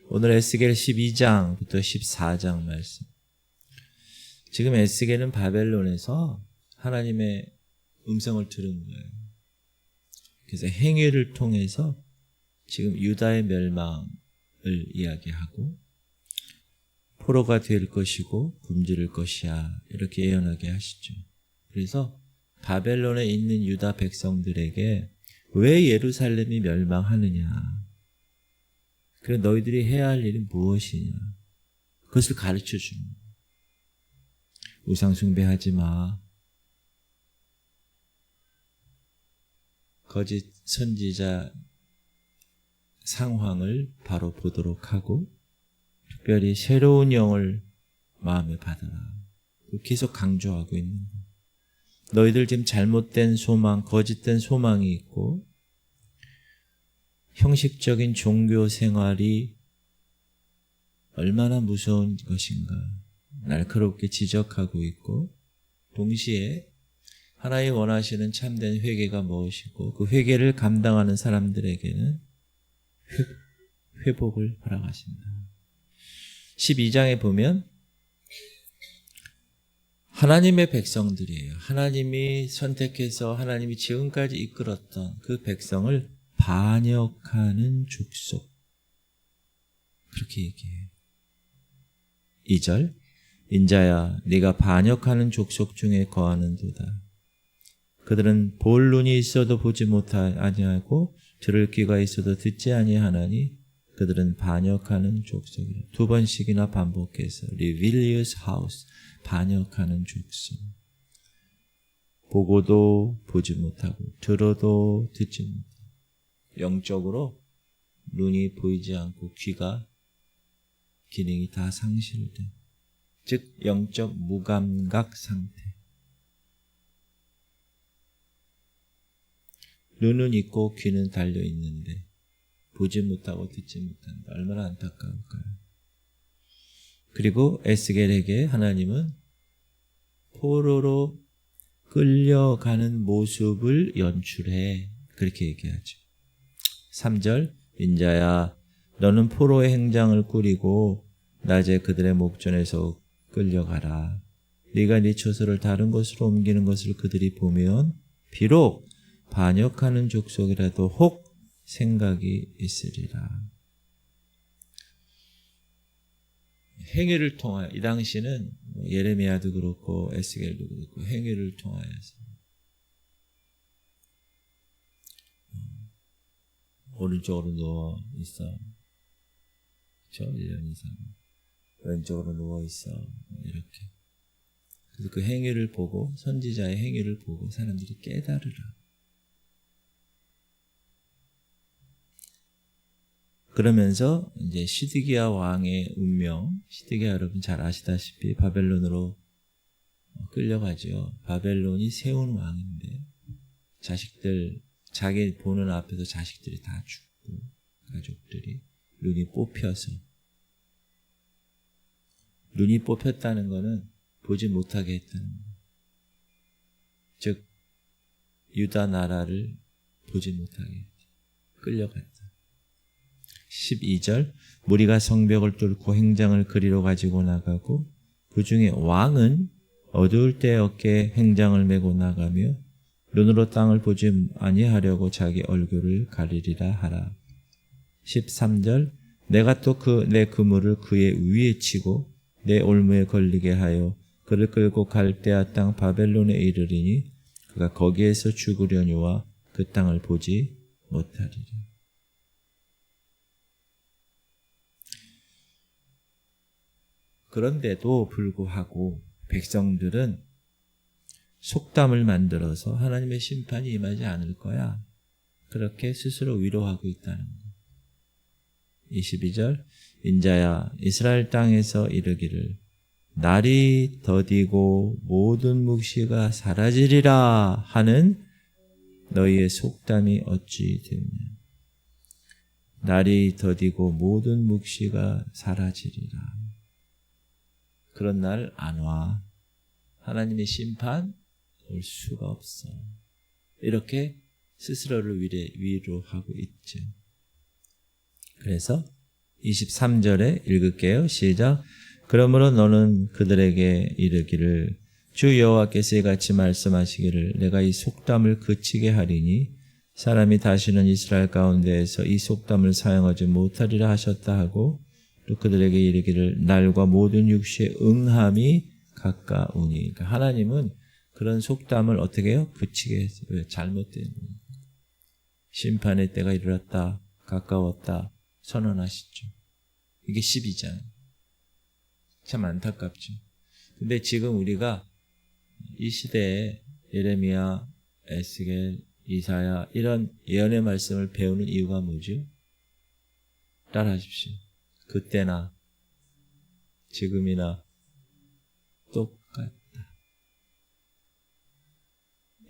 오늘 에스겔 12장부터 14장 말씀. 지금 에스겔은 바벨론에서 하나님의 음성을 들은 거예요. 그래서 행위를 통해서 지금 유다의 멸망을 이야기하고 포로가 될 것이고 굶주릴 것이야 이렇게 예언하게 하시죠. 그래서 바벨론에 있는 유다 백성들에게 왜 예루살렘이 멸망하느냐, 그래 너희들이 해야 할 일이 무엇이냐, 그것을 가르쳐 주는 거예요. 우상 숭배하지 마. 거짓 선지자 상황을 바로 보도록 하고 특별히 새로운 영을 마음에 받아라. 계속 강조하고 있는 거예요. 너희들 지금 잘못된 소망, 거짓된 소망이 있고 형식적인 종교 생활이 얼마나 무서운 것인가 날카롭게 지적하고 있고, 동시에 하나님이 원하시는 참된 회개가 무엇이고 그 회개를 감당하는 사람들에게는 회복을 허락하신다. 12장에 보면 하나님의 백성들이에요. 하나님이 선택해서 하나님이 지금까지 이끌었던 그 백성을 반역하는 족속, 그렇게 얘기해요. 2절, 인자야 네가 반역하는 족속 중에 거하는도다. 그들은 볼 눈이 있어도 보지 아니하고 들을 귀가 있어도 듣지 아니하나니 그들은 반역하는 족속이라. 2번씩이나 반복해서 rebellious house, 반역하는 족속. 보고도 보지 못하고 들어도 듣지 못하고, 영적으로 눈이 보이지 않고 귀가 기능이 다 상실돼, 즉 영적 무감각 상태. 눈은 있고 귀는 달려있는데 보지 못하고 듣지 못한다. 얼마나 안타까울까요? 그리고 에스겔에게 하나님은 포로로 끌려가는 모습을 연출해, 그렇게 얘기하죠. 3절, 인자야 너는 포로의 행장을 꾸리고 낮에 그들의 목전에서 끌려가라. 네가 네 처소를 다른 곳으로 옮기는 것을 그들이 보면 비록 반역하는 족속이라도 혹 생각이 있으리라. 행위를 통하여, 이 당시는 예레미야도 그렇고 에스겔도 그렇고 행위를 통하여서 오른쪽으로 누워 있어, 그렇죠? 1년 이상 왼쪽으로 누워 있어, 이렇게. 그래서 그 행위를 보고, 선지자의 행위를 보고 사람들이 깨달으라. 그러면서 이제 시드기야 왕의 운명, 시드기야 여러분 잘 아시다시피 바벨론으로 끌려가죠. 바벨론이 세운 왕인데 자식들, 자기 보는 앞에서 자식들이 다 죽고 가족들이 눈이 뽑혀서, 눈이 뽑혔다는 것은 보지 못하게 했다는 거예요. 즉 유다 나라를 보지 못하게 했다. 끌려갔다. 12절, 무리가 성벽을 뚫고 행장을 그리로 가지고 나가고 그 중에 왕은 어두울 때 어깨에 행장을 메고 나가며 눈으로 땅을 보지 아니하려고 자기 얼굴을 가리리라 하라. 13절, 내가 또 내 그물을 그의 위에 치고 내 올무에 걸리게 하여 그를 끌고 갈대아 땅 바벨론에 이르리니 그가 거기에서 죽으려니와 그 땅을 보지 못하리라. 그런데도 불구하고 백성들은 속담을 만들어서 하나님의 심판이 임하지 않을 거야, 그렇게 스스로 위로하고 있다는 거. 22절, 인자야 이스라엘 땅에서 이르기를 날이 더디고 모든 묵시가 사라지리라 하는 너희의 속담이 어찌 되냐. 날이 더디고 모든 묵시가 사라지리라. 그런 날 안 와. 하나님의 심판 올 수가 없어. 이렇게 스스로를 위로하고 있죠. 그래서 23절에 읽을게요. 시작. 그러므로 너는 그들에게 이르기를 주 여호와께서 이같이 말씀하시기를 내가 이 속담을 그치게 하리니 사람이 다시는 이스라엘 가운데에서 이 속담을 사용하지 못하리라 하셨다 하고 또 그들에게 이르기를 날과 모든 육시의 응함이 가까우니. 그러니까 하나님은 그런 속담을 어떻게 해요? 그치게 했어요. 왜? 잘못된 심판의 때가 이르렀다, 가까웠다 선언하시죠. 이게 12장. 참 안타깝죠. 근데 지금 우리가 이 시대에 예레미야, 에스겔, 이사야 이런 예언의 말씀을 배우는 이유가 뭐죠? 따라하십시오. 그때나 지금이나 똑같다.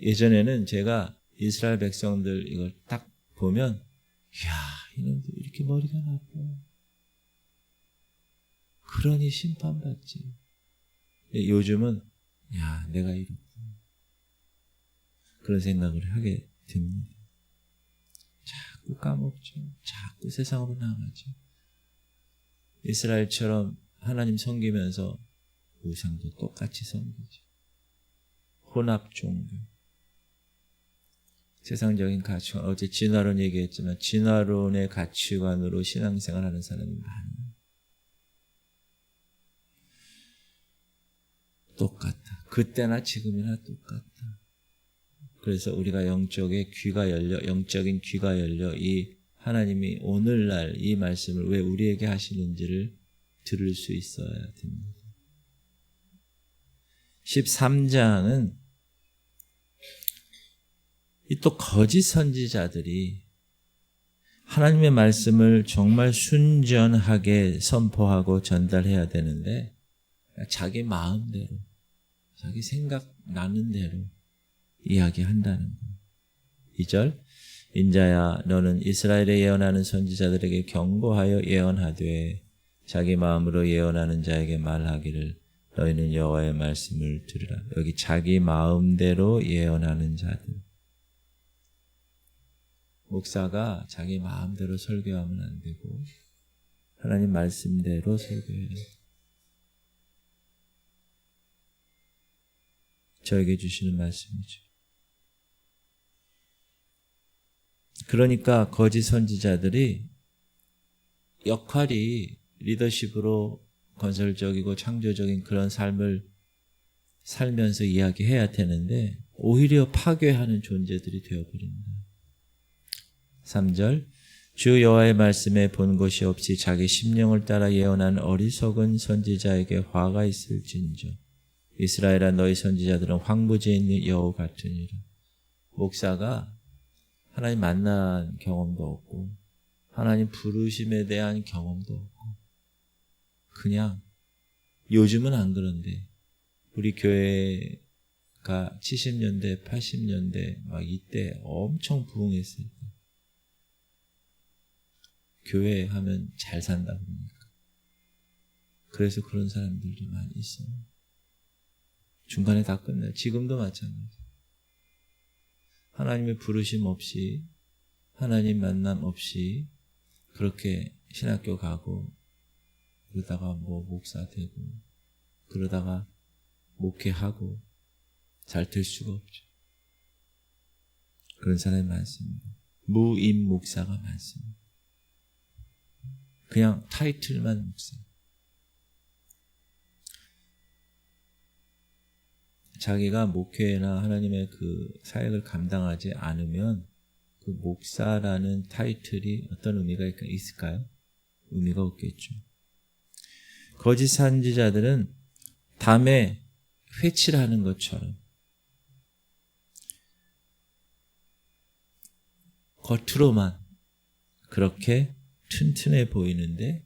예전에는 제가 이스라엘 백성들 이걸 딱 보면 이야, 이놈들 이렇게 머리가 나빠. 그러니 심판받지. 요즘은 야, 내가 이렇고 그런 생각을 하게 됩니다. 자꾸 까먹죠. 자꾸 세상으로 나가죠. 이스라엘처럼 하나님 섬기면서 우상도 똑같이 섬기죠. 혼합 종교. 세상적인 가치관, 어제 진화론 얘기했지만 진화론의 가치관으로 신앙생활하는 사람이 많아요. 똑같다. 그때나 지금이나 똑같다. 그래서 우리가 영적인 귀가 열려 이 하나님이 오늘날 이 말씀을 왜 우리에게 하시는지를 들을 수 있어야 됩니다. 13장은 이 또 거짓 선지자들이 하나님의 말씀을 정말 순전하게 선포하고 전달해야 되는데 자기 마음대로, 자기 생각나는 대로 이야기한다는 거예요. 2절 인자야 너는 이스라엘에 예언하는 선지자들에게 경고하여 예언하되 자기 마음으로 예언하는 자에게 말하기를 너희는 여호와의 말씀을 들으라. 여기 자기 마음대로 예언하는 자들. 목사가 자기 마음대로 설교하면 안 되고 하나님 말씀대로 설교해야 돼요. 저에게 주시는 말씀이죠. 그러니까 거짓 선지자들이 역할이 리더십으로 건설적이고 창조적인 그런 삶을 살면서 이야기해야 되는데 오히려 파괴하는 존재들이 되어버립니다. 3절 주 여호와의 말씀에 본 것이 없이 자기 심령을 따라 예언한 어리석은 선지자에게 화가 있을진저 이스라엘아 너희 선지자들은 황무지에 있는 여우 같으니라. 목사가 하나님 만난 경험도 없고 하나님 부르심에 대한 경험도 없고 그냥 요즘은 안 그런데 우리 교회가 70년대 80년대 막 이때 엄청 부흥했을 때 교회 하면 잘 산다고 합니까? 그래서 그런 사람들이 많이 있어요. 중간에 다 끝나요. 지금도 마찬가지. 하나님의 부르심 없이 하나님 만남 없이 그렇게 신학교 가고 그러다가 뭐 목사 되고 그러다가 목회하고 잘 될 수가 없죠. 그런 사람이 많습니다. 무임 목사가 많습니다. 그냥 타이틀만 목사. 자기가 목회나 하나님의 그 사역을 감당하지 않으면 그 목사라는 타이틀이 어떤 의미가 있을까요? 의미가 없겠죠. 거짓 선지자들은 담에 회치를 하는 것처럼 겉으로만 그렇게 튼튼해 보이는데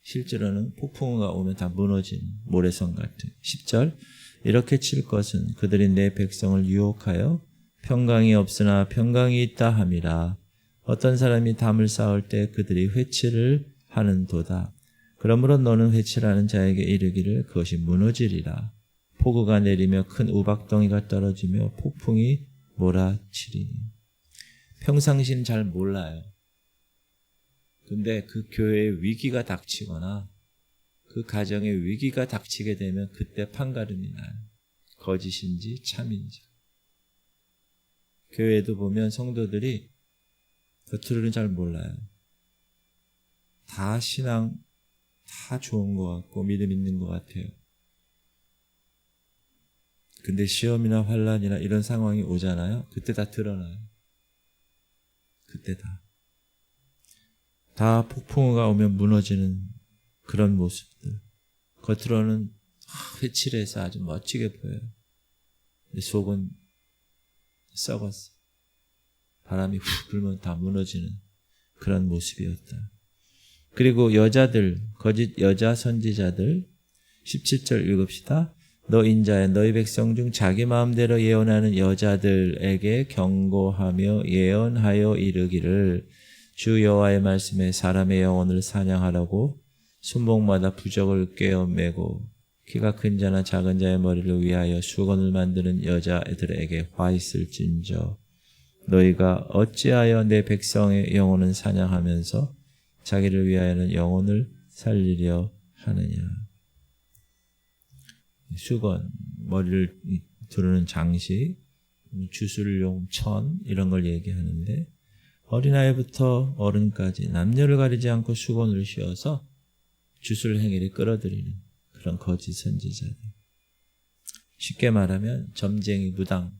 실제로는 폭풍우가 오면 다 무너진 모래성 같은. 10절 이렇게 칠 것은 그들이 내 백성을 유혹하여 평강이 없으나 평강이 있다 함이라. 어떤 사람이 담을 쌓을 때 그들이 회치를 하는도다. 그러므로 너는 회치라는 자에게 이르기를 그것이 무너지리라. 폭우가 내리며 큰 우박덩이가 떨어지며 폭풍이 몰아치리니. 평상시는 잘 몰라요. 근데 그 교회에 위기가 닥치거나 그 가정에 위기가 닥치게 되면 그때 판가름이 나요. 거짓인지 참인지. 교회에도 보면 성도들이 겉으로는 잘 몰라요. 다 신앙 다 좋은 것 같고 믿음 있는 것 같아요. 근데 시험이나 환난이나 이런 상황이 오잖아요. 그때 다 드러나요. 그때 다 폭풍우가 오면 무너지는 그런 모습들. 겉으로는 회칠해서 아주 멋지게 보여요. 속은 썩었어. 바람이 훅 불면 다 무너지는 그런 모습이었다. 그리고 여자들, 거짓 여자 선지자들 17절 읽읍시다. 너 인자야 너희 백성 중 자기 마음대로 예언하는 여자들에게 경고하며 예언하여 이르기를 주 여호와의 말씀에 사람의 영혼을 사냥하라고 순복마다 부적을 꿰어매고 키가 큰 자나 작은 자의 머리를 위하여 수건을 만드는 여자애들에게 화 있을진저 너희가 어찌하여 내 백성의 영혼을 사냥하면서 자기를 위하여는 영혼을 살리려 하느냐. 수건, 머리를 두르는 장식, 주술용 천 이런 걸 얘기하는데 어린아이부터 어른까지 남녀를 가리지 않고 수건을 씌워서 주술 행위를 끌어들이는 그런 거짓 선지자들. 쉽게 말하면 점쟁이, 무당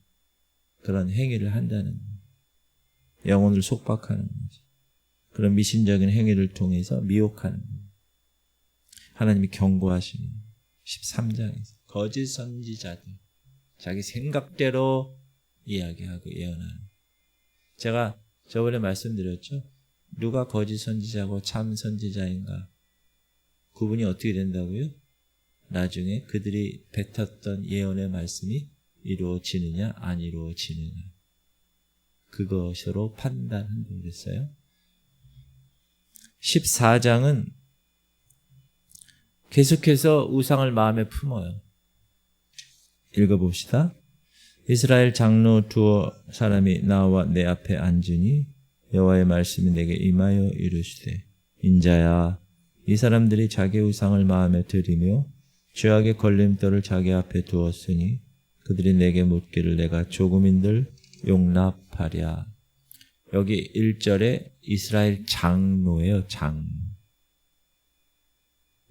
그런 행위를 한다는 거예요. 영혼을 속박하는 거죠. 그런 미신적인 행위를 통해서 미혹하는 거예요. 하나님이 경고하시는 13장에서 거짓 선지자들 자기 생각대로 이야기하고 예언하는. 제가 저번에 말씀드렸죠. 누가 거짓 선지자고 참 선지자인가 구분이 어떻게 된다고요? 나중에 그들이 뱉었던 예언의 말씀이 이루어지느냐 안 이루어지느냐 그것으로 판단한다고 그랬어요. 14장은 계속해서 우상을 마음에 품어요. 읽어봅시다. 이스라엘 장로 두어 사람이 나와 내 앞에 앉으니 여호와의 말씀이 내게 임하여 이르시되 인자야 이 사람들이 자기 우상을 마음에 들이며 죄악의 걸림돌을 자기 앞에 두었으니 그들이 내게 묻기를 내가 조금인들 용납하랴. 여기 1절에 이스라엘 장로예요. 장로.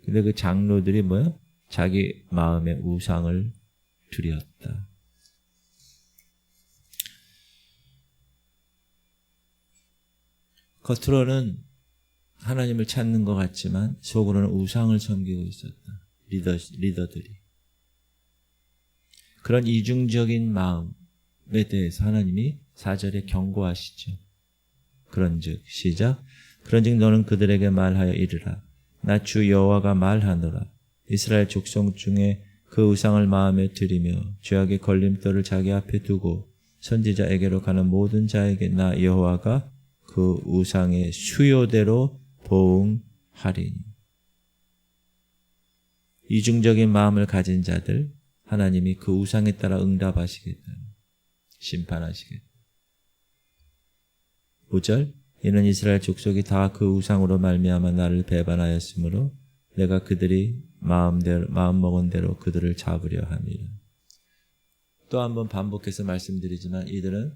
근데 그 장로들이 뭐예요? 자기 마음의 우상을 드렸다. 겉으로는 하나님을 찾는 것 같지만 속으로는 우상을 섬기고 있었다. 리더들이. 그런 이중적인 마음에 대해서 하나님이 4절에 경고하시죠. 그런즉 시작. 그런즉 너는 그들에게 말하여 이르라. 나 주 여호와가 말하노라. 이스라엘 족속 중에 그 우상을 마음에 들이며 죄악의 걸림돌을 자기 앞에 두고 선지자에게로 가는 모든 자에게 나 여호와가 그 우상의 수요대로 보응하리니. 이중적인 마음을 가진 자들 하나님이 그 우상에 따라 응답하시겠다. 심판하시겠다. 5절 이는 이스라엘 족속이 다 그 우상으로 말미암아 나를 배반하였으므로 내가 그들이 마음먹은 대로 그들을 잡으려 함이라. 또 한번 반복해서 말씀드리지만 이들은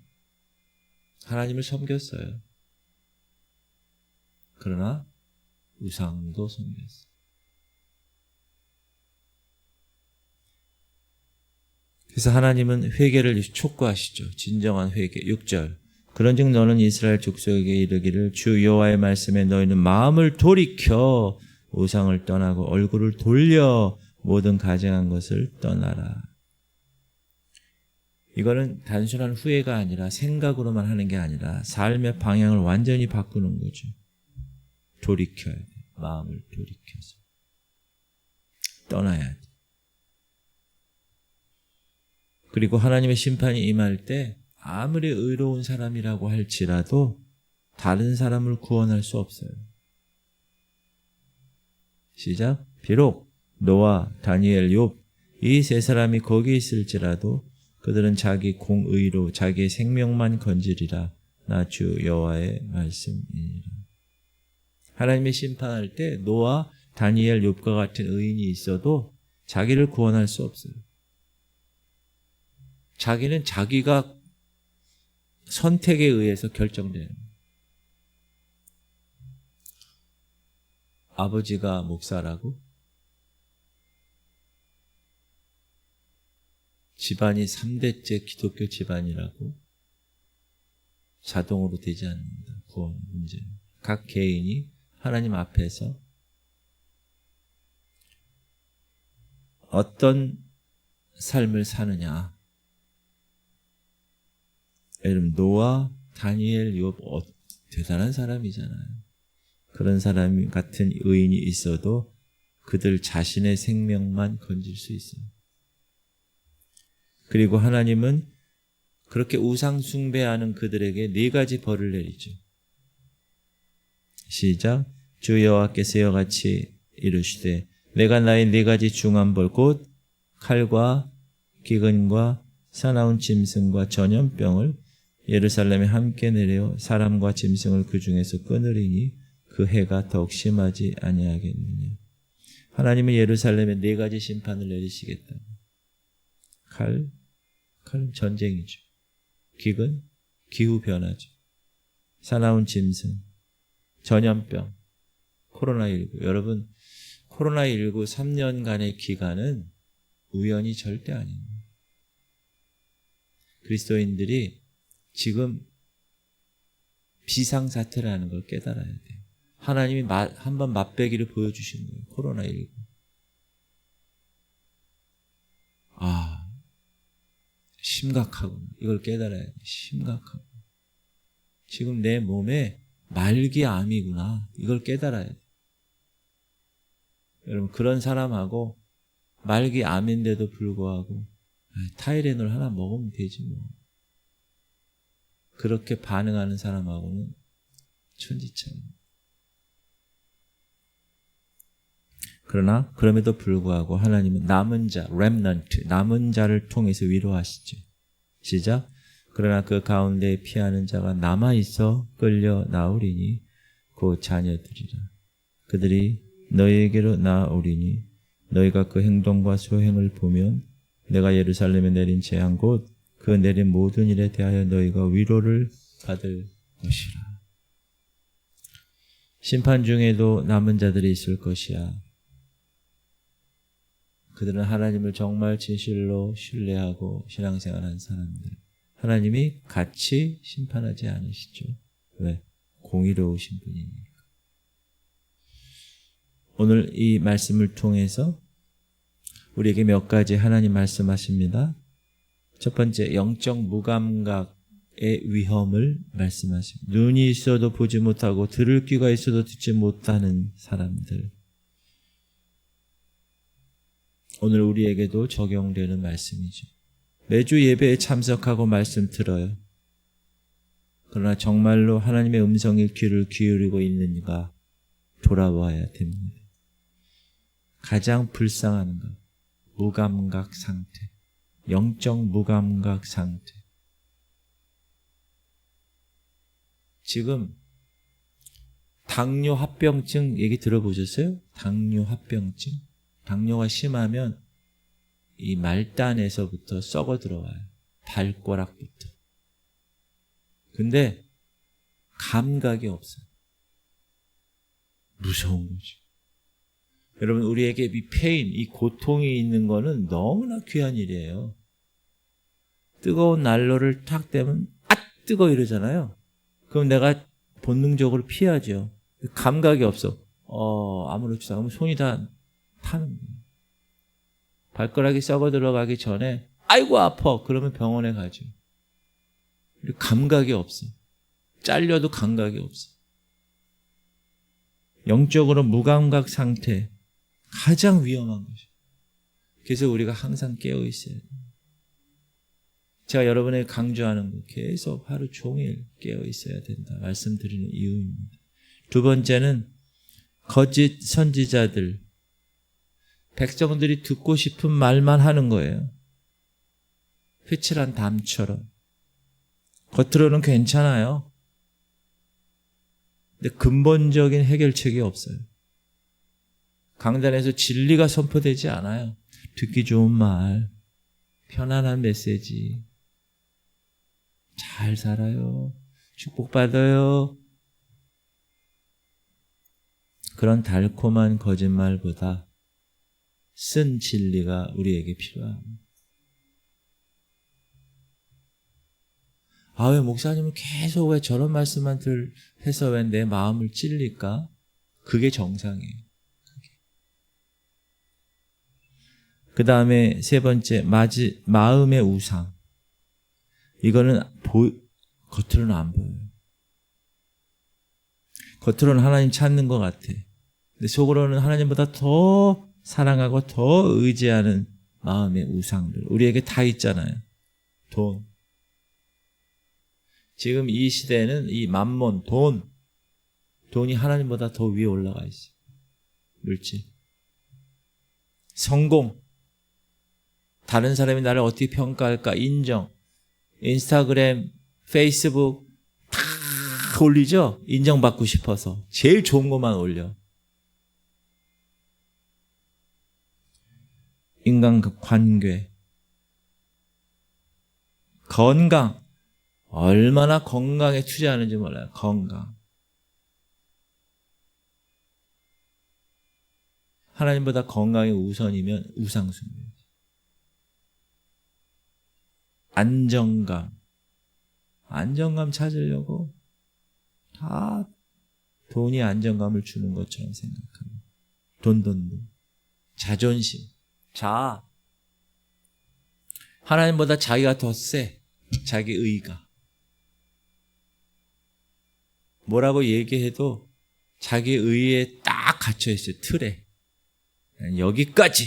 하나님을 섬겼어요. 그러나 우상도 섬겼어요. 그래서 하나님은 회개를 촉구하시죠. 진정한 회개. 6절 그런즉 너는 이스라엘 족속에게 이르기를 주 여호와의 말씀에 너희는 마음을 돌이켜 우상을 떠나고 얼굴을 돌려 모든 가증한 것을 떠나라. 이거는 단순한 후회가 아니라 생각으로만 하는 게 아니라 삶의 방향을 완전히 바꾸는 거죠. 돌이켜야 돼. 마음을 돌이켜서 떠나야 돼. 그리고 하나님의 심판이 임할 때 아무리 의로운 사람이라고 할지라도 다른 사람을 구원할 수 없어요. 시작. 비록 노아, 다니엘, 욥 이 세 사람이 거기 있을지라도 그들은 자기 공의로 자기의 생명만 건지리라. 나 주 여호와의 말씀이니라. 하나님의 심판할 때 노아, 다니엘, 욥과 같은 의인이 있어도 자기를 구원할 수 없어요. 자기는 자기가 선택에 의해서 결정되는 거예요. 아버지가 목사라고 집안이 3대째 기독교 집안이라고 자동으로 되지 않는다. 구원 문제. 각 개인이 하나님 앞에서 어떤 삶을 사느냐. 여러분 노아, 다니엘, 욥 대단한 사람이잖아요. 그런 사람 같은 의인이 있어도 그들 자신의 생명만 건질 수 있어요. 그리고 하나님은 그렇게 우상 숭배하는 그들에게 4가지 벌을 내리죠. 시작. 주 여호와께서 이와 같이 이르시되 내가 나의 4가지 중한 벌 곧 칼과 기근과 사나운 짐승과 전염병을 예루살렘에 함께 내려 사람과 짐승을 그 중에서 끊으리니 그 해가 더욱 심하지 아니하겠느냐. 하나님은 예루살렘에 4가지 심판을 내리시겠다. 칼은 전쟁이죠. 기근, 기후변화죠. 사나운 짐승, 전염병, 코로나19. 여러분, 코로나19 3년간의 기간은 우연이 절대 아닙니다. 그리스도인들이 지금 비상사태라는 걸 깨달아야 돼요. 하나님이 한번 맛배기를 보여주신 거예요. 코로나19. 심각하구나. 이걸 깨달아야 돼. 심각하구나. 지금 내 몸에 말기암이구나. 이걸 깨달아야 돼. 여러분 그런 사람하고 말기암인데도 불구하고 타이레놀 하나 먹으면 되지 뭐. 그렇게 반응하는 사람하고는 천지차입니다. 그러나 그럼에도 불구하고 하나님은 남은 자, 렘넌트, 남은 자를 통해서 위로하시죠. 시작. 그러나 그 가운데 피하는 자가 남아있어 끌려 나오리니 그 자녀들이라. 그들이 너희에게로 나오리니 너희가 그 행동과 소행을 보면 내가 예루살렘에 내린 재앙 곧 그 내린 모든 일에 대하여 너희가 위로를 받을 것이라. 심판 중에도 남은 자들이 있을 것이야. 그들은 하나님을 정말 진실로 신뢰하고 신앙생활한 사람들. 하나님이 같이 심판하지 않으시죠. 왜? 공의로우신 분이니까. 오늘 이 말씀을 통해서 우리에게 몇 가지 하나님 말씀하십니다. 첫 번째, 영적 무감각의 위험을 말씀하십니다. 눈이 있어도 보지 못하고 들을 귀가 있어도 듣지 못하는 사람들. 오늘 우리에게도 적용되는 말씀이죠. 매주 예배에 참석하고 말씀 들어요. 그러나 정말로 하나님의 음성에 귀를 기울이고 있는가 돌아봐야 됩니다. 가장 불쌍한 것, 무감각 상태, 영적 무감각 상태. 지금 당뇨 합병증 얘기 들어보셨어요? 당뇨 합병증? 당뇨가 심하면 이 말단에서부터 썩어 들어와요. 발가락부터. 근데 감각이 없어요. 무서운 거죠. 여러분 우리에게 이 페인, 이 고통이 있는 거는 너무나 귀한 일이에요. 뜨거운 난로를 탁 대면 뜨거 이러잖아요. 그럼 내가 본능적으로 피하죠. 감각이 없어. 아무렇지도 않으면 손이 다 타는 거예요. 발가락이 썩어 들어가기 전에 아이고 아파. 그러면 병원에 가죠. 감각이 없어. 잘려도 감각이 없어. 영적으로 무감각 상태 가장 위험한 것이죠. 그래서 우리가 항상 깨어 있어야 돼요. 제가 여러분에게 강조하는 거 계속 하루 종일 깨어 있어야 된다 말씀드리는 이유입니다. 두 번째는 거짓 선지자들, 백성들이 듣고 싶은 말만 하는 거예요. 회칠한 담처럼. 겉으로는 괜찮아요. 근데 근본적인 해결책이 없어요. 강단에서 진리가 선포되지 않아요. 듣기 좋은 말, 편안한 메시지, 잘 살아요, 축복받아요. 그런 달콤한 거짓말보다 쓴 진리가 우리에게 필요합니다. 왜 목사님은 계속 왜 저런 말씀만 해서 왜 내 마음을 찔릴까? 그게 정상이에요. 그 다음에 세 번째, 마음의 우상. 이거는 겉으로는 안 보여요. 겉으로는 하나님 찾는 것 같아. 근데 속으로는 하나님보다 더 사랑하고 더 의지하는 마음의 우상들. 우리에게 다 있잖아요. 돈. 지금 이 시대에는 이 만몬, 돈이 하나님보다 더 위에 올라가 있어요. 물질. 성공. 다른 사람이 나를 어떻게 평가할까? 인정. 인스타그램, 페이스북 다 올리죠? 인정받고 싶어서. 제일 좋은 것만 올려. 인간관계. 건강. 얼마나 건강에 투자하는지 몰라요. 건강. 하나님보다 건강이 우선이면 우상숭배. 안정감 찾으려고 다 돈이 안정감을 주는 것처럼 생각합니다. 돈. 자존심. 하나님보다 자기가 더 세. 자기 의가. 뭐라고 얘기해도 자기 의에 딱 갇혀 있어요. 틀에. 여기까지.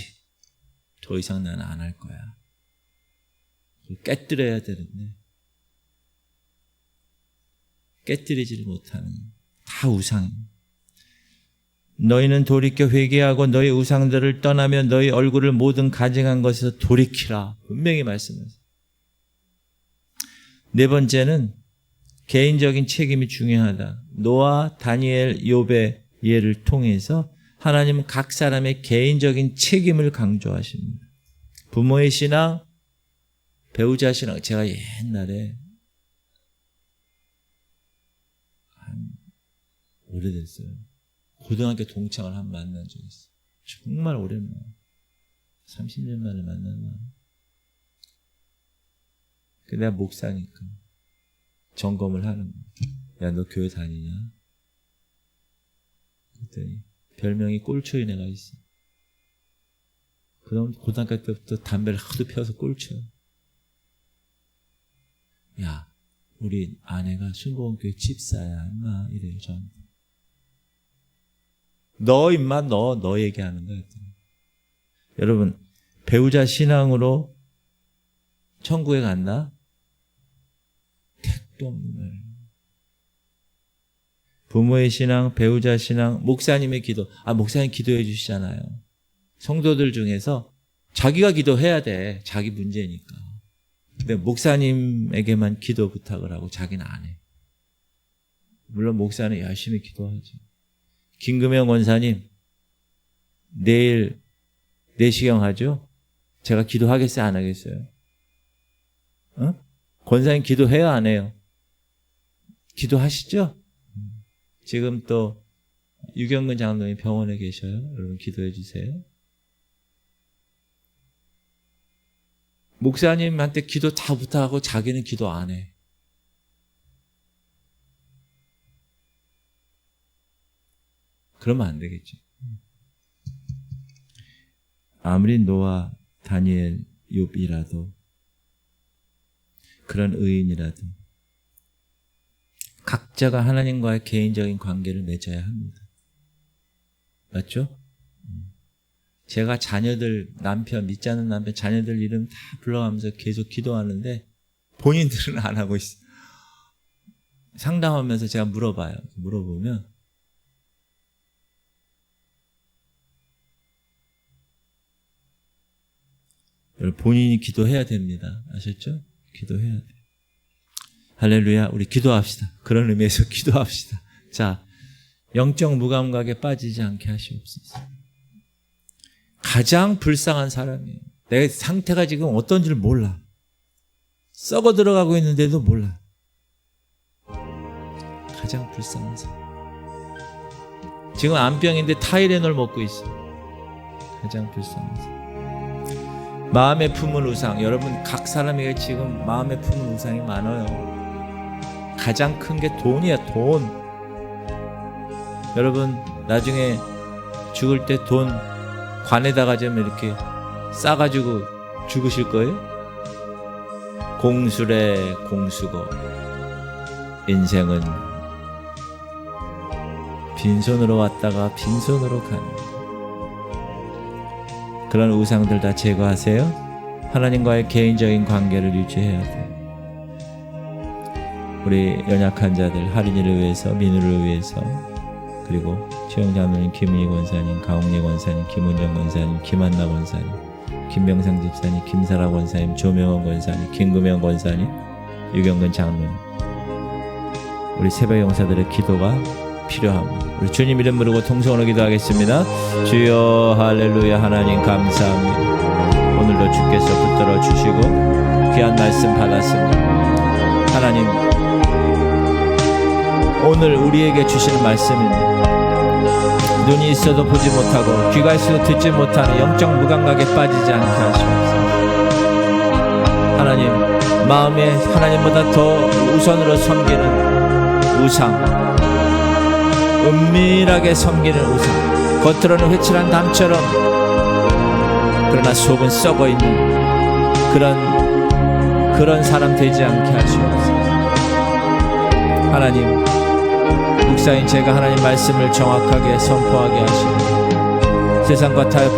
더 이상 나는 안 할 거야. 깨뜨려야 되는데 깨뜨리지를 못하는 다 우상입니다. 너희는 돌이켜 회개하고 너희 우상들을 떠나며 너희 얼굴을 모든 가증한 것에서 돌이키라. 분명히 말씀하세요. 네 번째는 개인적인 책임이 중요하다. 노아, 다니엘, 욥의 예를 통해서 하나님은 각 사람의 개인적인 책임을 강조하십니다. 부모의 신앙, 배우자 신앙. 제가 옛날에 오래됐어요. 고등학교 동창을 한 번 만난 적이 있어요. 정말 오랜만에. 30년 만에 만났나. 내가 목사니까 점검을 하는 거야. 야, 너 교회 다니냐? 그랬더니 별명이 꼴초인 애가 있어. 그럼 고등학교 때부터 담배를 하도 피워서 꼴초야. 야, 우리 아내가 순복음교회 집사야, 임마. 이래요, 전. 너, 임마, 너 얘기하는 거야. 여러분, 배우자 신앙으로 천국에 간다? 택도 없는 말. 부모의 신앙, 배우자 신앙, 목사님의 기도. 목사님 기도해 주시잖아요. 성도들 중에서 자기가 기도해야 돼. 자기 문제니까. 근데 목사님에게만 기도 부탁을 하고 자기는 안 해. 물론 목사는 열심히 기도하죠. 김금영 원사님, 내일 내시경 하죠? 제가 기도하겠어요, 안 하겠어요? 권사님 기도해요, 안 해요? 기도하시죠? 지금 또 유경근 장로님 병원에 계셔요. 여러분 기도해 주세요. 목사님한테 기도 다 부탁하고 자기는 기도 안 해. 그러면 안 되겠죠. 아무리 노아, 다니엘, 욥이라도 그런 의인이라도 각자가 하나님과의 개인적인 관계를 맺어야 합니다. 맞죠? 제가 자녀들, 남편, 믿지 않는 남편, 자녀들 이름 다 불러가면서 계속 기도하는데 본인들은 안 하고 있어요. 상담하면서 제가 물어봐요. 물어보면 본인이 기도해야 됩니다. 아셨죠? 기도해야 돼요. 할렐루야. 우리 기도합시다. 그런 의미에서 기도합시다. 자, 영적 무감각에 빠지지 않게 하시옵소서. 가장 불쌍한 사람이에요. 내 상태가 지금 어떤지를 몰라. 썩어 들어가고 있는데도 몰라. 가장 불쌍한 사람. 지금 암병인데 타이레놀 먹고 있어. 가장 불쌍한 사람. 마음에 품은 우상. 여러분 각 사람에게 지금 마음에 품은 우상이 많아요. 가장 큰 게 돈이야. 돈. 여러분 나중에 죽을 때 돈 관에다가 좀 이렇게 싸가지고 죽으실 거예요? 공수래 공수고 인생은 빈손으로 왔다가 빈손으로 가는 그런 우상들 다 제거하세요. 하나님과의 개인적인 관계를 유지해야 돼요. 우리 연약한 자들 할인이를 위해서, 민우를 위해서, 그리고 최영자님, 김은희 권사님, 강홍래 권사님, 김은정 권사님, 김한나 권사님, 김병상 집사님, 김사라 권사님, 조명원 권사님, 김금영 권사님, 유경근 장로님, 우리 새벽 용사들의 기도가 필요합니다. 우리 주님 이름 부르고 통성으로 기도하겠습니다. 주여 할렐루야. 하나님 감사합니다. 오늘도 주께서 붙들어 주시고 귀한 말씀 받았습니다. 하나님 오늘 우리에게 주시는 말씀입니다. 눈이 있어도 보지 못하고 귀가 있어도 듣지 못하는 영적 무감각에 빠지지 않게 하시옵소서. 하나님 마음에 하나님보다 더 우선으로 섬기는 우상, 은밀하게 섬기는 우상, 겉으로는 회칠한 담처럼 그러나 속은 썩어있는 그런 사람 되지 않게 하시옵소서. 하나님 목사인 제가 하나님 말씀을 정확하게 선포하게 하시고 세상과 타협하지